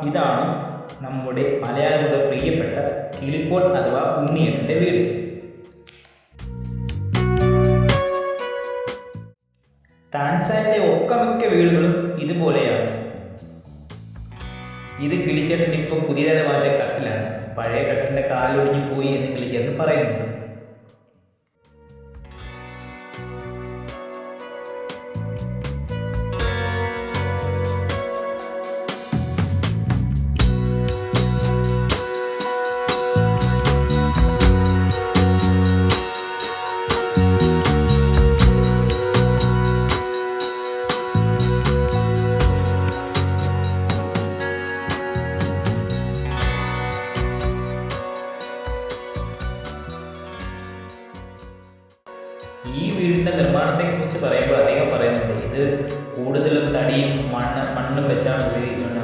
ഇതാണ് നമ്മുടെ മലയാളികളുടെ പ്രിയപ്പെട്ട കിളിപ്പോൽ അഥവാ ഉണ്ണിയേട്ടൻ്റെ വീട്. താൻസാനിലെ ഒക്കമിക്ക വീടുകളും ഇതുപോലെയാണ്. ഇത് കിളിച്ചേട്ടൻ ഇപ്പോൾ പുതിയതായി മാറ്റിയ കട്ടിലാണ്. പഴയ കട്ടിലിൻ്റെ കാലൊടിഞ്ഞു പോയി എന്ന് കിളിച്ചേട്ടൻ പറയുന്നുണ്ട്. ഈ വീടിൻ്റെ നിർമ്മാണത്തെക്കുറിച്ച് പറയുമ്പോൾ അദ്ദേഹം പറയുന്നുണ്ട്, ഇത് കൂടുതലും തടിയും മണ്ണും വെച്ചാണ്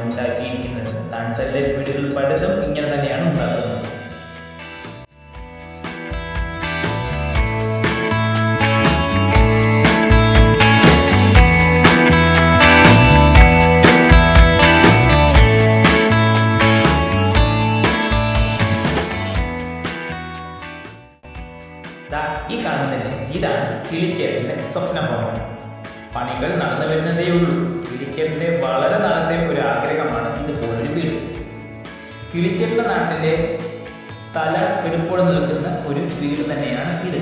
ഉണ്ടാക്കിയിരിക്കുന്നത്. താൻസാനിലെ വീടുകൾ പലതും ഇങ്ങനെ തന്നെയാണ് ഉണ്ടാക്കുന്നത്. ഈ കാണുന്നതിന് ഇതാണ് കിളിച്ചേട്ടൻ്റെ സ്വപ്നഭവനം. പണികൾ നടന്നു വരുന്നതേ ഉള്ളൂ. കിളിച്ചേട്ടൻ്റെ വളരെ നാളത്തെ ഒരു ആഗ്രഹമാണ് ഇതുപോലൊരു വീട്. കിളിച്ചേട്ടൻ്റെ നാട്ടിലെ തല എടുപ്പോടെ നിൽക്കുന്ന ഒരു വീട് തന്നെയാണ് ഇത്.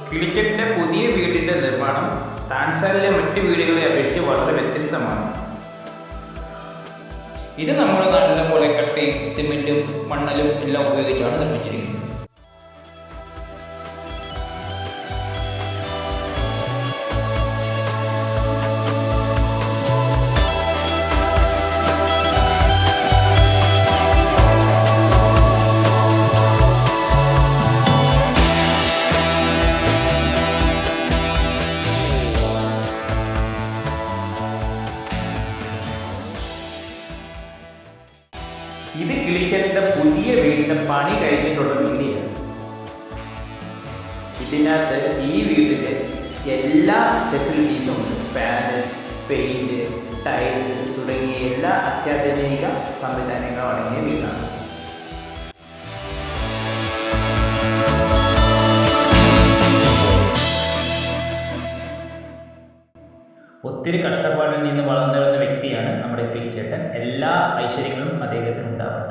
കിളിച്ചേട്ടൻ്റെ പുതിയ വീടിൻ്റെ നിർമ്മാണം താൻസാനിലെ മറ്റ് വീടുകളെ അപേക്ഷിച്ച് വളരെ വ്യത്യസ്തമാണ്. ഇത് നമ്മുടെ നാട്ടിലെ പോലെ കട്ടയും സിമെൻറ്റും മണ്ണലും എല്ലാം ഉപയോഗിച്ചാണ് നിർമ്മിച്ചിരിക്കുന്നത്. ഇത് കിളിച്ചേട്ടൻ്റെ പുതിയ വീടിൻ്റെ പണി കഴിഞ്ഞിട്ടുള്ള വീടിയാണ്. ഇതിനകത്ത് ഈ വീടിൻ്റെ എല്ലാ ഫെസിലിറ്റീസും ഉണ്ട്. ഫാന്, പെയിൻറ്, ടൈൽസ് തുടങ്ങിയ എല്ലാ അത്യാധുനിക സംവിധാനങ്ങളും അടങ്ങിയ വീടാണ്. ഒത്തിരി കഷ്ടപ്പാടിൽ നിന്ന് വളർന്നു വരുന്ന വ്യക്തിയാണ് നമ്മുടെ കിളിച്ചേട്ടൻ. എല്ലാ ഐശ്വര്യങ്ങളും അദ്ദേഹത്തിന് ഉണ്ടാവട്ടെ.